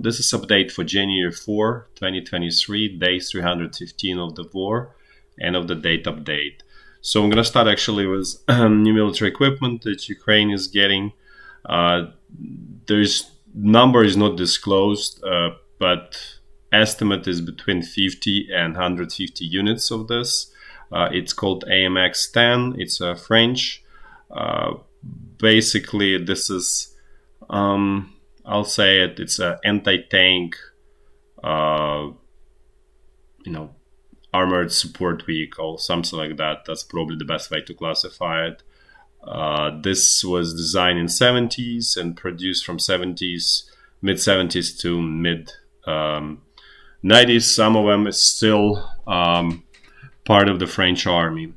this is update for January 4, 2023, day 315 of the war, end of the date update. So I'm going to start actually with new military equipment that Ukraine is getting. There's number is not disclosed, but estimate is between 50 and 150 units of this. It's called AMX-10. It's French. Basically, this is, I'll say it's an anti-tank, armored support vehicle, something like that. That's probably the best way to classify it. This was designed in 70s and produced from mid 70s to mid 90s. Some of them is still part of the French army.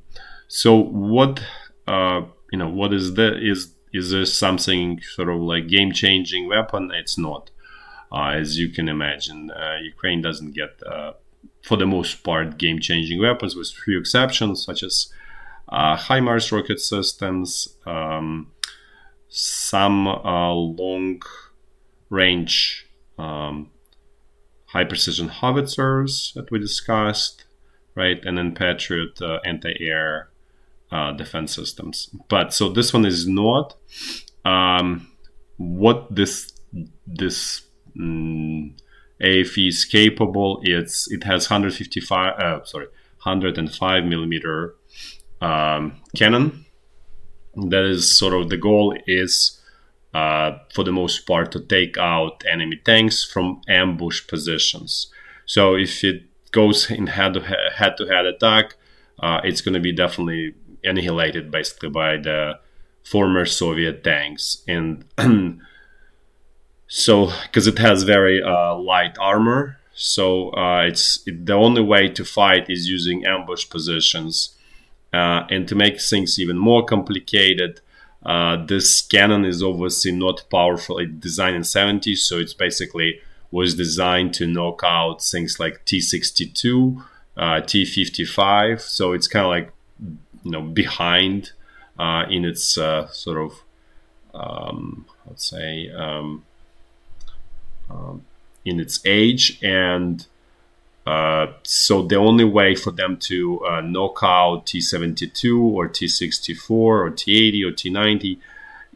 So what what is this? Is this something sort of like game-changing weapon? It's not. As you can imagine, Ukraine doesn't get, for the most part, game-changing weapons, with few exceptions, such as HIMARS rocket systems, some long-range high-precision howitzers that we discussed, right? And then Patriot anti-air defense systems. But so this one is not. What this AFE is capable. It has 105 millimeter cannon. That is sort of the goal is for the most part to take out enemy tanks from ambush positions. So if it goes in head-to-head attack, it's going to be definitely annihilated basically by the former Soviet tanks. And so because it has very light armor, so the only way to fight is using ambush positions. And to make things even more complicated, this cannon is obviously not powerful. It's designed in the 70s, so it's basically was designed to knock out things like T-62, T-55. So it's kind of like behind in its sort of let's say in its age, and so the only way for them to knock out T-72 or T-64 or T-80 or T-90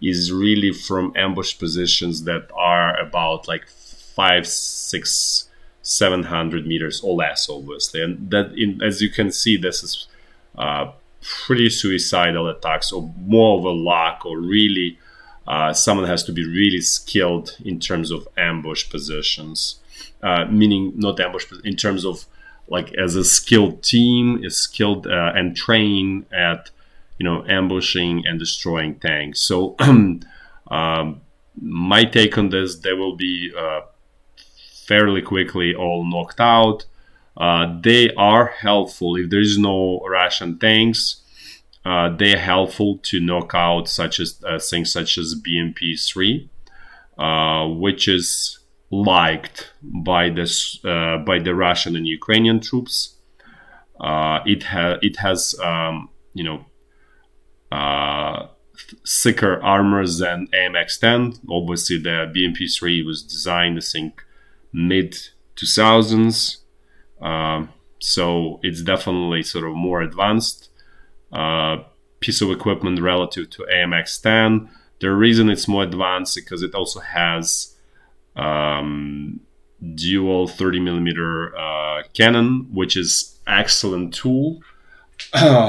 is really from ambush positions that are about like 500, 600, 700 meters or less, obviously. And that, as you can see, this is pretty suicidal attacks, or more of a luck, or really someone has to be really skilled in terms of ambush positions. Meaning not ambush, but in terms of like as a skilled team is skilled and trained at ambushing and destroying tanks. So my take on this, they will be fairly quickly all knocked out. They are helpful if there is no Russian tanks. They are helpful to knock out things such as BMP-3, which is liked by the Russian and Ukrainian troops. It has thicker armor than AMX-10. Obviously, the BMP-3 was designed, I think, mid 2000s. So it's definitely sort of more advanced piece of equipment relative to AMX-10. The reason it's more advanced is because it also has dual 30 millimeter cannon, which is excellent tool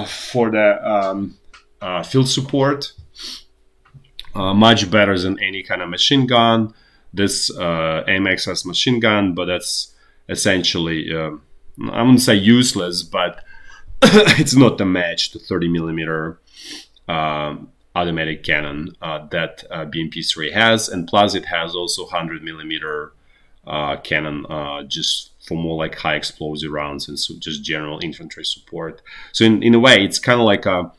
for the field support. Much better than any kind of machine gun. This AMX has machine gun, but that's essentially I wouldn't say useless, but it's not a match to 30 millimeter automatic cannon that BMP-3 has, and plus it has also 100 millimeter cannon just for more like high explosive rounds and so just general infantry support. So in a way, it's kind of like a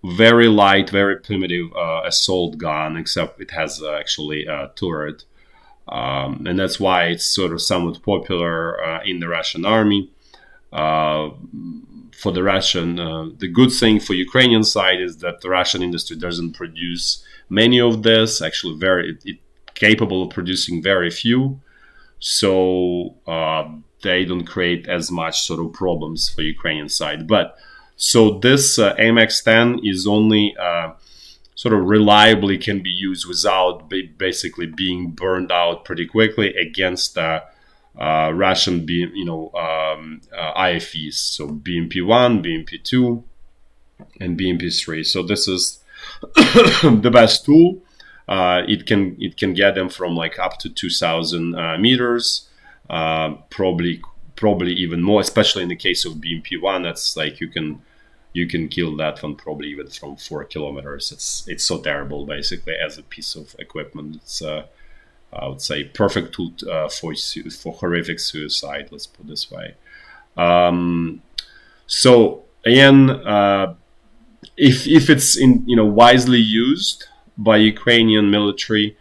very light, very primitive assault gun, except it has actually a turret, and that's why it's sort of somewhat popular in the Russian army. For the Russian, the good thing for Ukrainian side is that the Russian industry doesn't produce many of this. Actually, it capable of producing very few, so they don't create as much sort of problems for Ukrainian side. But so this AMX-10 is only sort of reliably can be used without basically being burned out pretty quickly against Russian IFEs, so BMP-1, BMP-2, and BMP-3. So this is the best tool. It can get them from like up to 2,000 meters, probably even more, especially in the case of BMP-1. That's like you can kill that one probably even from 4 kilometers. It's so terrible basically as a piece of equipment. It's I would say perfect tool for horrific suicide. Let's put it this way. So again, if it's wisely used by Ukrainian military,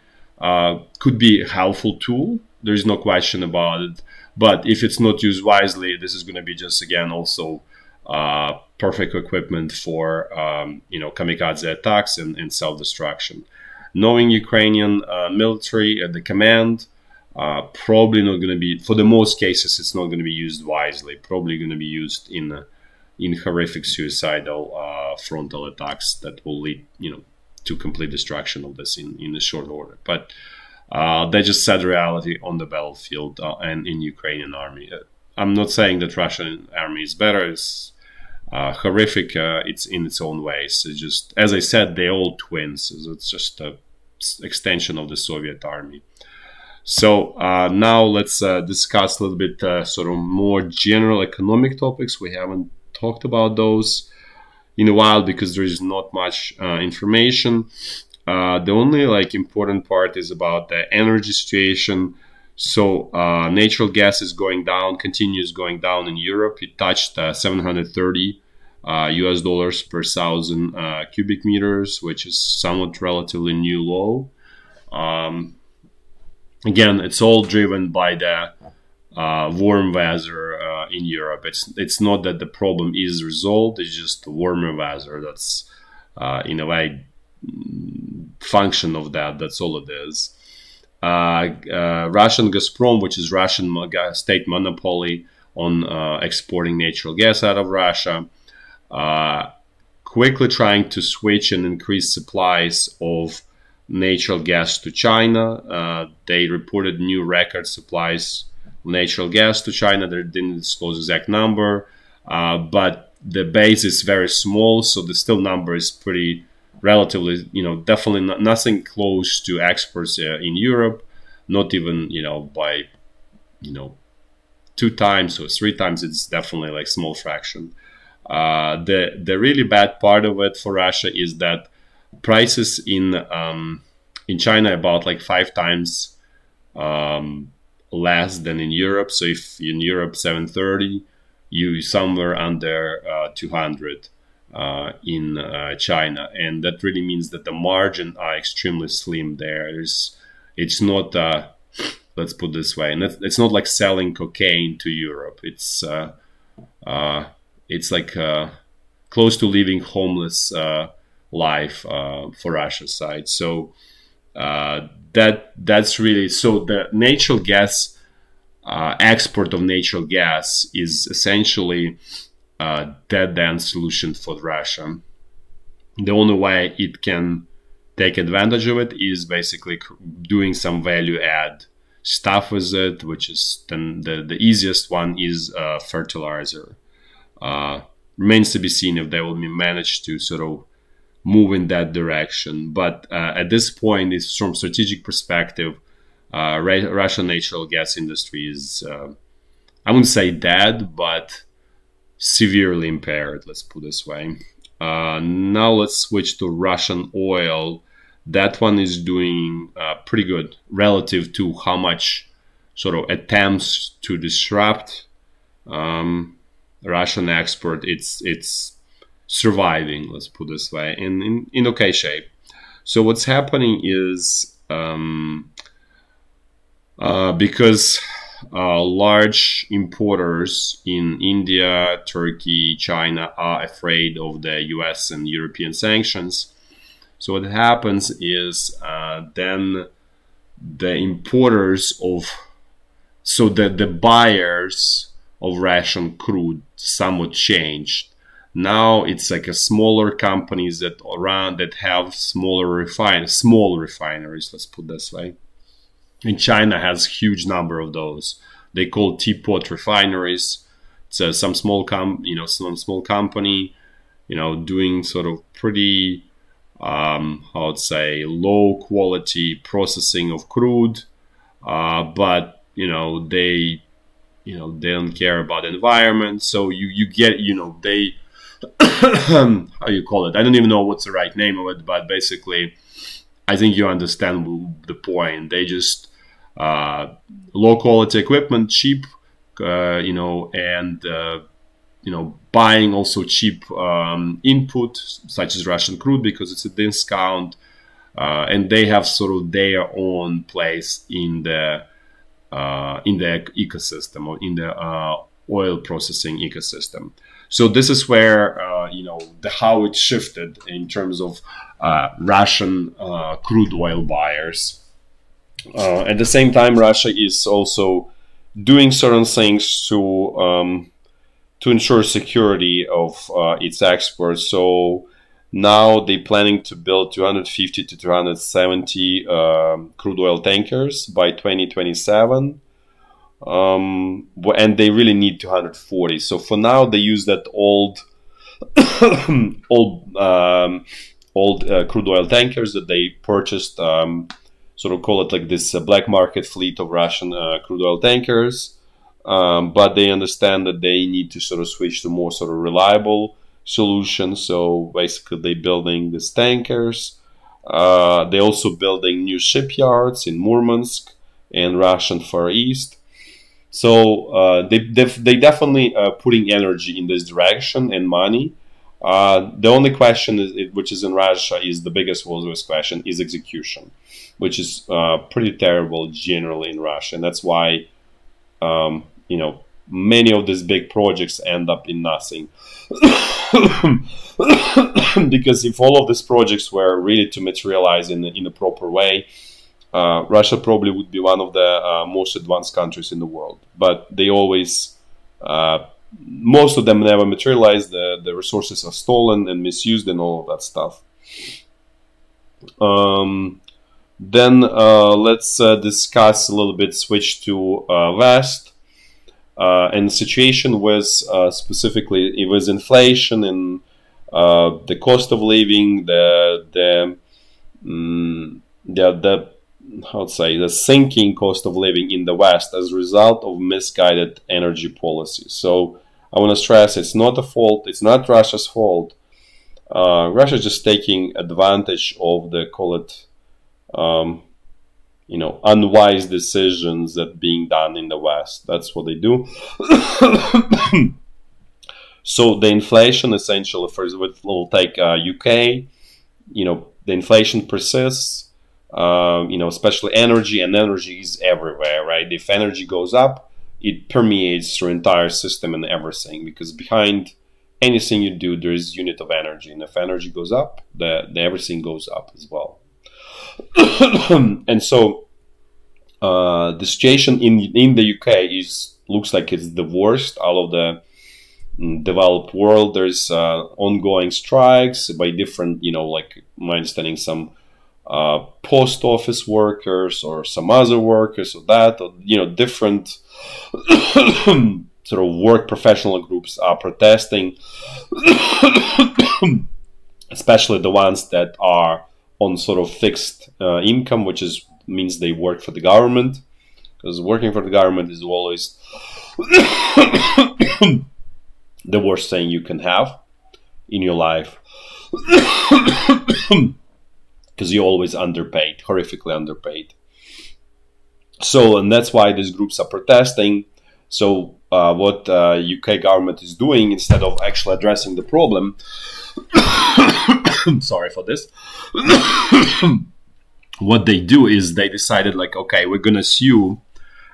could be a helpful tool. There is no question about it. But if it's not used wisely, this is going to be just again also perfect equipment for kamikaze attacks and self-destruction. Knowing Ukrainian military at the command, probably not going to be, for the most cases, it's not going to be used wisely. Probably going to be used in horrific suicidal frontal attacks that will lead, to complete destruction of this in a short order. But they just sad reality on the battlefield and in Ukrainian army. I'm not saying that Russian army is better. It's horrific. It's in its own ways. It's just, as I said, they're all twins. It's just an extension of the Soviet army. So now let's discuss a little bit sort of more general economic topics. We haven't talked about those in a while because there is not much information. The only important part is about the energy situation. So natural gas is going down, continues going down in Europe. It touched 730 US dollars per 1,000 cubic meters, which is somewhat relatively new low. Again, it's all driven by the warm weather in Europe. It's not that the problem is resolved. It's just the warmer weather that's in a way function of that. That's all it is. Russian Gazprom, which is Russian state monopoly on exporting natural gas out of Russia, quickly trying to switch and increase supplies of natural gas to China. They reported new record supplies of natural gas to China. They didn't disclose exact number, but the base is very small, so the still number is pretty relatively, definitely nothing close to exports in Europe, not even, by, 2 times or 3 times. It's definitely like small fraction. The really bad part of it for Russia is that prices in China about like 5 times less than in Europe. So if in Europe 730, you somewhere under 200 in China, and that really means that the margin are extremely slim there. It's not let's put it this way, and it's not like selling cocaine to Europe. It's like close to living homeless life for Russia's side. So that's really, so the natural gas export of natural gas is essentially a dead-end solution for Russia. The only way it can take advantage of it is basically doing some value add stuff with it, which is then the easiest one is fertilizer. Remains to be seen if they will manage to sort of move in that direction. But at this point, it's from strategic perspective, Russian natural gas industry is, I wouldn't say dead, but severely impaired, let's put it this way. Now let's switch to Russian oil. That one is doing pretty good relative to how much sort of attempts to disrupt Russian export. It's surviving, let's put it this way, in okay shape. So what's happening is because large importers in India, Turkey, China are afraid of the US and European sanctions. So what happens is then the importers of, so the buyers of Russian crude somewhat changed. Now it's like a smaller companies that have small refineries, let's put this way. And China has huge number of those. They call teapot refineries. It's some small company, doing sort of pretty, I would say, low quality processing of crude, but they don't care about the environment. So you get, they how you call it? I don't even know what's the right name of it, but basically, I think you understand the point. They just low quality equipment, cheap, and buying also cheap input such as Russian crude because it's a discount, and they have sort of their own place in the ecosystem, or in the oil processing ecosystem. So this is where how it shifted in terms of Russian crude oil buyers. At the same time, Russia is also doing certain things to ensure security of its exports. So now they're planning to build 250 to 270 crude oil tankers by 2027. And they really need 240. So for now, they use that old crude oil tankers that they purchased, sort of call it like this black market fleet of Russian crude oil tankers. But they understand that they need to sort of switch to more sort of reliable solutions. So basically, they're building these tankers. They're also building new shipyards in Murmansk and Russian Far East. So they definitely putting energy in this direction and money. The only question which is in Russia is the biggest question is execution, which is pretty terrible generally in Russia, and that's why many of these big projects end up in nothing. Because if all of these projects were really to materialize in a proper way, Russia probably would be one of the most advanced countries in the world. But they always, most of them never materialize. The resources are stolen and misused and all of that stuff. Then let's discuss a little bit, switch to West. And the situation was specifically, it was inflation and the cost of living, the sinking cost of living in the West as a result of misguided energy policies. So I want to stress, it's not a fault. It's not Russia's fault. Russia is just taking advantage of the, call it, unwise decisions that being done in the West. That's what they do. So the inflation, essentially, first we'll take UK. The inflation persists. Especially energy, and energy is everywhere, right? If energy goes up, it permeates through entire system and everything, because behind anything you do, there is unit of energy, and if energy goes up, the everything goes up as well. And so the situation in the UK looks like it's the worst out of the developed world. There's ongoing strikes by different, like my understanding, some post office workers or some other workers or that, or, different sort of work professional groups are protesting, especially the ones that are on sort of fixed income, which means they work for the government, because working for the government is always the worst thing you can have in your life. Because you're always underpaid, horrifically underpaid. So, and that's why these groups are protesting. So, what UK government is doing, instead of actually addressing the problem, sorry for this, what they do is they decided, like, okay, we're gonna sue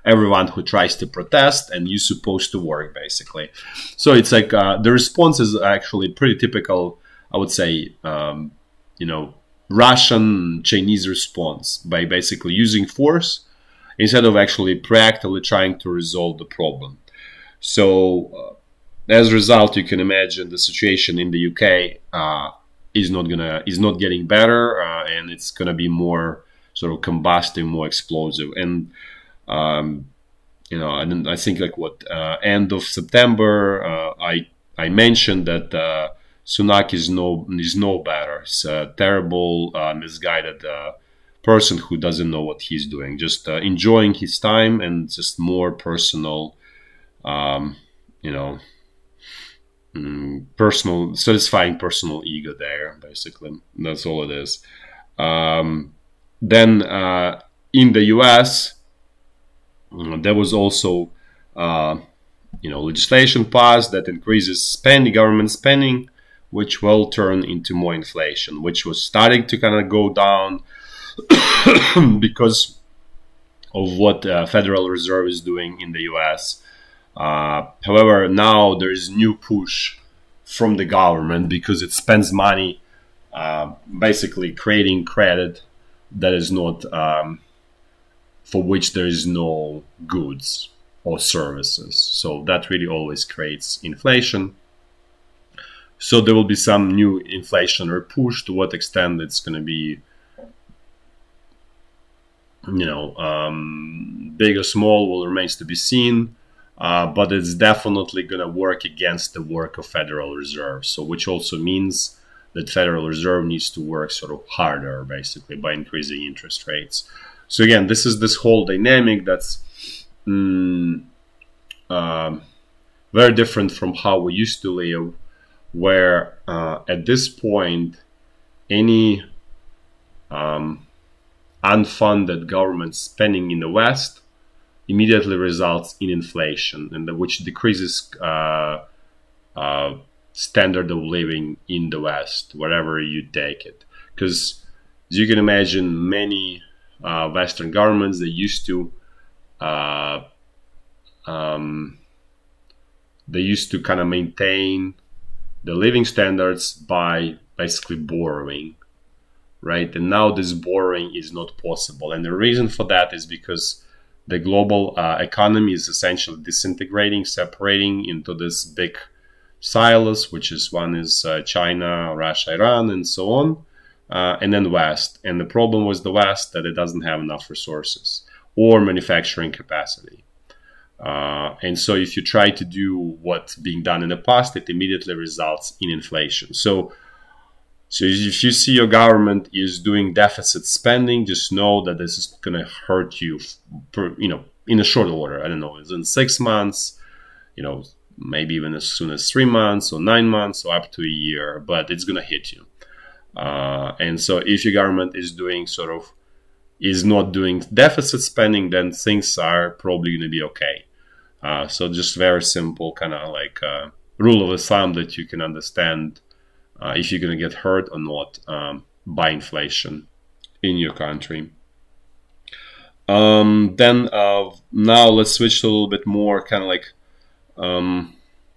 everyone who tries to protest, and you're supposed to work, basically. So it's like the response is actually pretty typical, I would say, Russian Chinese response by basically using force instead of actually proactively trying to resolve the problem. So as a result, you can imagine the situation in the UK is not getting better, and it's gonna be more sort of combusting, more explosive. And you know, and I think like what end of September, I mentioned that Sunak is no better. It's a terrible, misguided person who doesn't know what he's doing, just enjoying his time and just more personal, you know, personal, satisfying personal ego there. Basically, that's all it is. Then in the U.S. There was also, you know, legislation passed that increases spending, government spending, which will turn into more inflation, which was starting to kind of go down because of what Federal Reserve is doing in the U.S. However, now there is new push from the government because it spends money basically creating credit that is not for which there is no goods or services. So that really always creates inflation. So there will be some new inflationary push. To what extent it's going to be, you know, big or small will remains to be seen. But it's definitely going to work against the work of Federal Reserve. So which also means that Federal Reserve needs to work sort of harder, basically, by increasing interest rates. So again, this is this whole dynamic that's very different from how we used to live, where at this point, any unfunded government spending in the West immediately results in inflation, and which decreases standard of living in the West, wherever you take it. Because as you can imagine, many Western governments, they used to kind of maintain the living standards by basically borrowing, right? And now this borrowing is not possible, and the reason for that is because the global economy is essentially disintegrating, separating into this big silos, which is one is China, Russia, Iran, and so on. And then West. And the problem with the West that it doesn't have enough resources or manufacturing capacity. And so if you try to do what's being done in the past, it immediately results in inflation. So if you see your government is doing deficit spending, just know that this is going to hurt you, you know, in a short order. I don't know, it's in 6 months, you know, maybe even as soon as 3 months or 9 months or up to a year, but it's going to hit you. And so if your government is doing is not doing deficit spending, then things are probably going to be okay. So just very simple kind of like rule of thumb that you can understand if you're going to get hurt or not by inflation in your country. Then now let's switch to a little bit more kind of like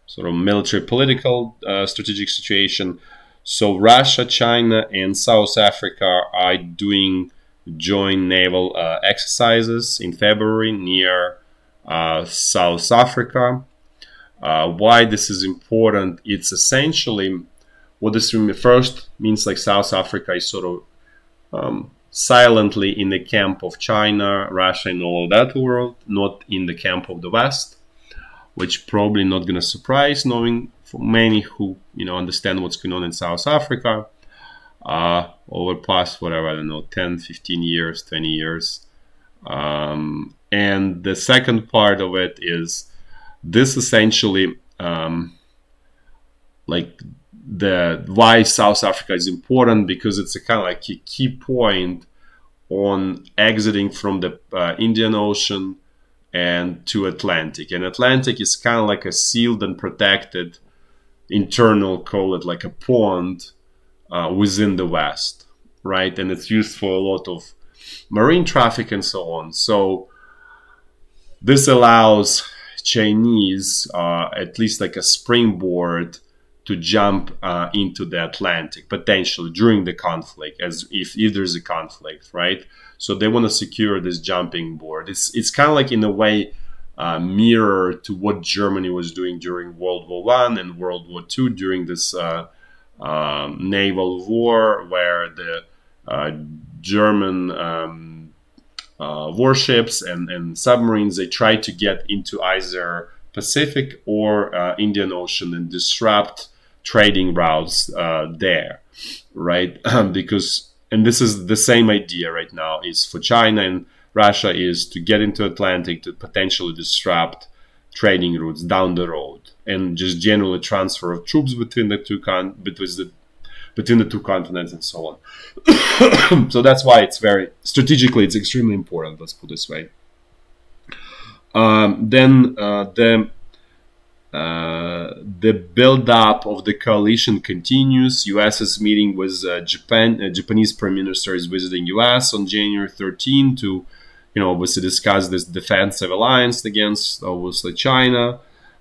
sort of military political strategic situation. So Russia, China, and South Africa are doing joint naval exercises in February near South Africa. Why this is important? It's essentially what this first means, like South Africa is sort of silently in the camp of China, Russia, and all of that world, not in the camp of the West, which probably not going to surprise, knowing for many who understand what's going on in South Africa over past whatever, I don't know, 10, 15 years, 20 years. And the second part of it is this essentially like why South Africa is important, because it's a kind of like a key point on exiting from the Indian Ocean and to Atlantic. And Atlantic is kind of like a sealed and protected internal, call it like a pond within the West, right? And it's used for a lot of marine traffic and so on. So this allows Chinese at least like a springboard to jump into the Atlantic potentially during the conflict, as if there's a conflict, right? So they want to secure this jumping board. It's kind of like, in a way, mirror to what Germany was doing during World War I and World War II, during this naval war, where the German warships and submarines, they tried to get into either Pacific or Indian Ocean and disrupt trading routes there, right? Because, and this is the same idea right now, is for China and Russia, is to get into Atlantic to potentially disrupt trading routes down the road, and just generally transfer of troops between the two continents and so on. So that's why it's very strategically, it's extremely important. Let's put it this way. Then the build-up of the coalition continues. U.S. is meeting with Japan. Japanese Prime Minister is visiting U.S. on January 13 to, obviously discuss this defensive alliance against, obviously, China.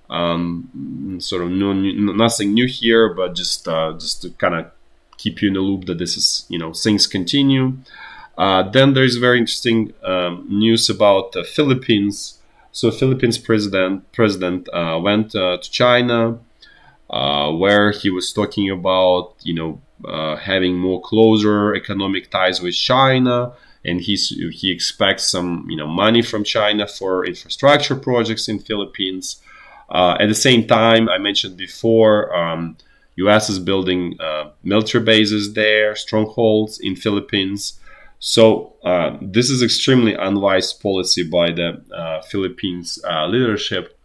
Sort of nothing new here, but just to kind of keep you in the loop that this is, things continue. Then there's very interesting news about the Philippines. So Philippines president went to China, where he was talking about, having more closer economic ties with China, and he expects some, money from China for infrastructure projects in Philippines. At the same time, I mentioned before, U.S. is building military bases there, strongholds in Philippines. So this is extremely unwise policy by the Philippines leadership,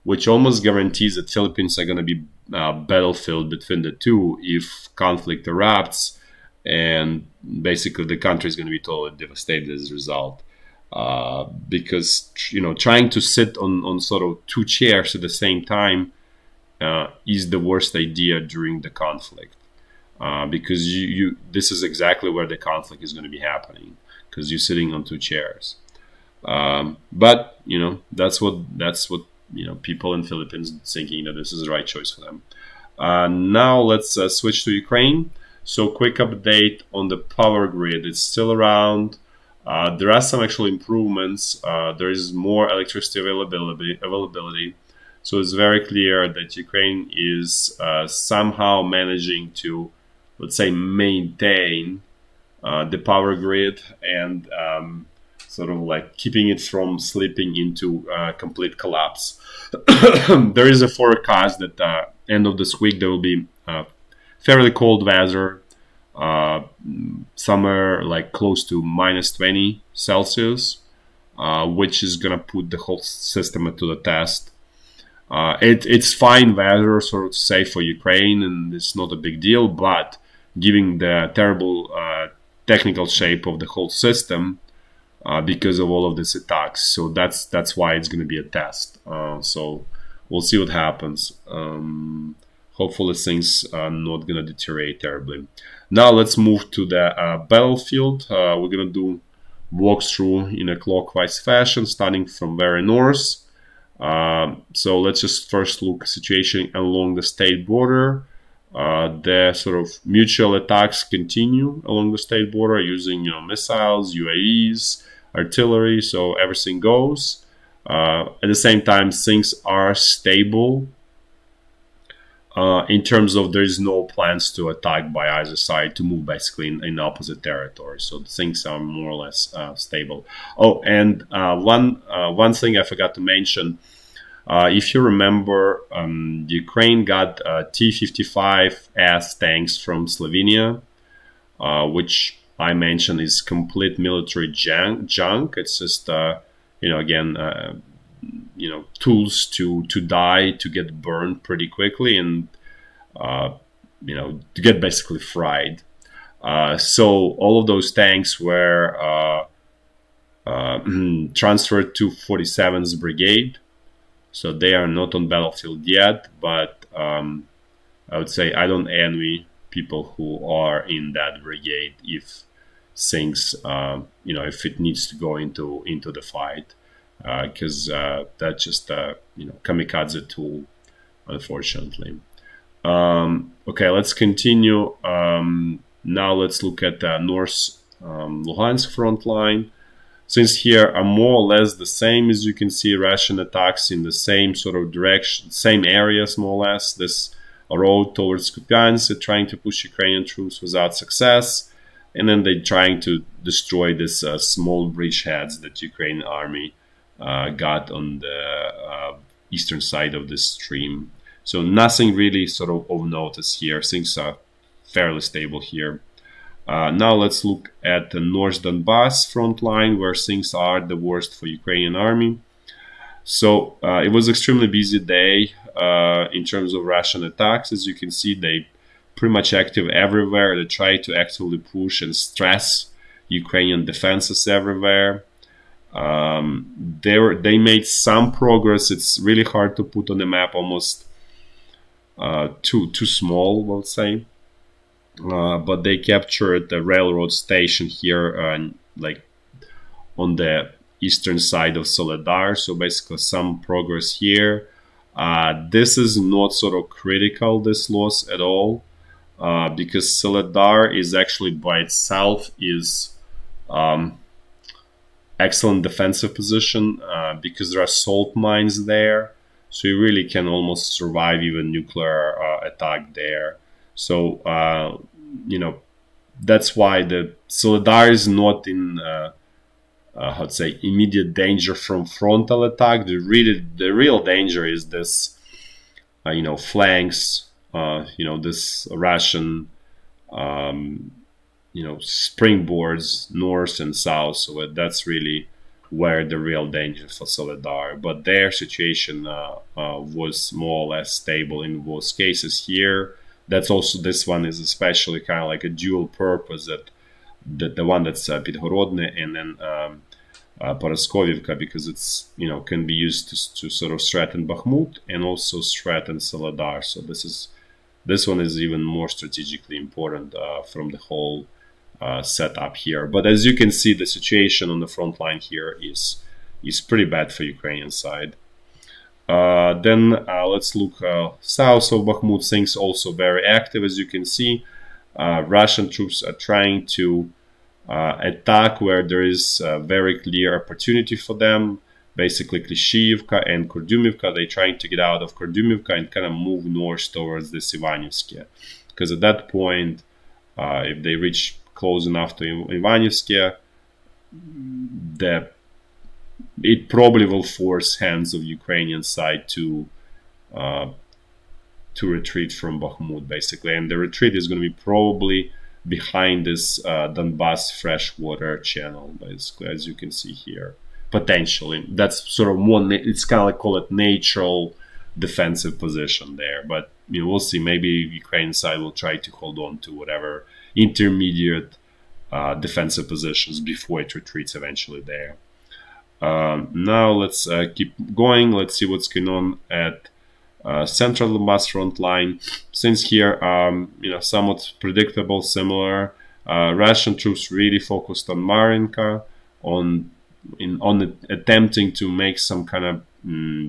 which almost guarantees that Philippines are going to be battlefield between the two if conflict erupts, and basically the country is going to be totally devastated as a result. Because trying to sit on sort of two chairs at the same time is the worst idea during the conflict. Because this is exactly where the conflict is going to be happening, because you're sitting on two chairs. But that's what people in Philippines thinking that this is the right choice for them. Now let's switch to Ukraine. So quick update on the power grid. It's still around. There are some actual improvements. There is more electricity availability. So it's very clear that Ukraine is somehow managing to, let's say, maintain the power grid and sort of like keeping it from slipping into complete collapse. There is a forecast that end of this week there will be fairly cold weather, somewhere like close to -20 Celsius, which is gonna put the whole system to the test. It's fine weather, sort of safe for Ukraine, and it's not a big deal, but given the terrible technical shape of the whole system because of all of these attacks, so that's why it's going to be a test. So we'll see what happens. Hopefully things are not going to deteriorate terribly. Now let's move to the battlefield. We're going to do walkthrough in a clockwise fashion, starting from very north. So let's just first look at the situation along the state border. The sort of mutual attacks continue along the state border using missiles, UAVs, artillery, so everything goes. At the same time, things are stable in terms of there's no plans to attack by either side, to move basically in opposite territory. So things are more or less stable. Oh, and one thing I forgot to mention. If you remember, Ukraine got T-55S tanks from Slovenia, which I mentioned is complete military junk. It's just, again, tools to die, to get burned pretty quickly, and, to get basically fried. So all of those tanks were transferred to 47th Brigade. So they are not on battlefield yet, but I would say I don't envy people who are in that brigade if things, if it needs to go into the fight, because that's just kamikaze tool, unfortunately. Okay, let's continue. Now let's look at the North Lugansk front line. Since here are more or less the same, as you can see, Russian attacks in the same sort of direction, same areas more or less. This road towards Kupiansk, they're trying to push Ukrainian troops without success, and then they're trying to destroy this small bridgeheads that Ukrainian army got on the eastern side of the stream. So nothing really sort of notice here. Things are fairly stable here. Now let's look at the North Donbass front line, where things are the worst for Ukrainian army. So it was extremely busy day in terms of Russian attacks. As you can see, they pretty much active everywhere. They try to actively push and stress Ukrainian defenses everywhere. They made some progress. It's really hard to put on the map, almost too small, we'll say. But they captured the railroad station here, like on the eastern side of Soledar. So basically some progress here. This is not sort of critical, this loss at all, because Soledar is actually by itself is excellent defensive position, because there are salt mines there. So you really can almost survive even nuclear attack there. So, you know, that's why the Soledar is not in, how to say, immediate danger from frontal attack. The real danger is this, you know, flanks, you know, this Russian, you know, springboards north and south. So that's really where the real danger for Soledar. But their situation was more or less stable in both cases here. That's also, this one is especially kind of like a dual purpose, that the one that's Pitgorodny and then Poroskovivka, because it's, you know, can be used to sort of threaten Bakhmut and also threaten Soledar. So this one is even more strategically important from the whole setup here. But as you can see, the situation on the front line here is pretty bad for Ukrainian side. Then let's look south of Bakhmut. Things also very active, as you can see. Russian troops are trying to attack where there is a very clear opportunity for them. Basically, Klishchiivka and Kurdymivka. They're trying to get out of Kurdymivka and kind of move north towards the Ivanivske, because at that point, if they reach close enough to Ivanivske, it probably will force hands of Ukrainian side to retreat from Bakhmut, basically. And the retreat is going to be probably behind this Donbass freshwater channel, basically, as you can see here. Potentially. That's sort of one, it's kind of like, call it natural defensive position there. But, you know, we'll see. Maybe Ukrainian side will try to hold on to whatever intermediate defensive positions before it retreats eventually there. Now let's keep going. Let's see what's going on at central Donbass front line. Since here, you know, somewhat predictable, similar. Russian troops really focused on Marinka, on attempting to make some kind of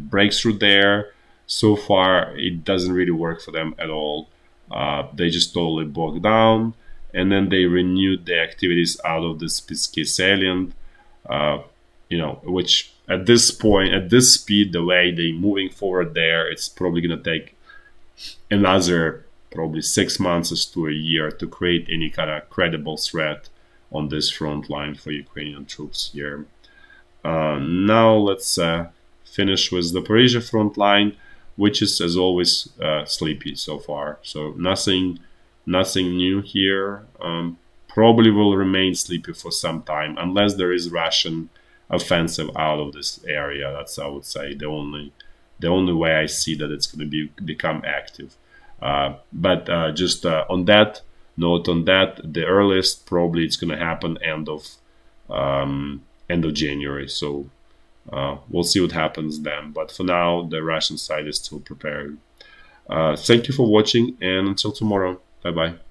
breakthrough there. So far, it doesn't really work for them at all. They just totally bogged down, and then they renewed the activities out of the Spitsky salient. You know, which at this point, at this speed, the way they're moving forward there, it's probably going to take another probably 6 months to a year to create any kind of credible threat on this front line for Ukrainian troops here. Now let's finish with the Zaporizhya front line, which is, as always, sleepy so far. So nothing new here. Probably will remain sleepy for some time, unless there is Russian offensive out of this area. That's, I would say, the only way I see that it's going to become active. But just on that note, the earliest probably it's going to happen end of January. So we'll see what happens then. But for now, the Russian side is still preparing. Thank you for watching, and until tomorrow. Bye bye.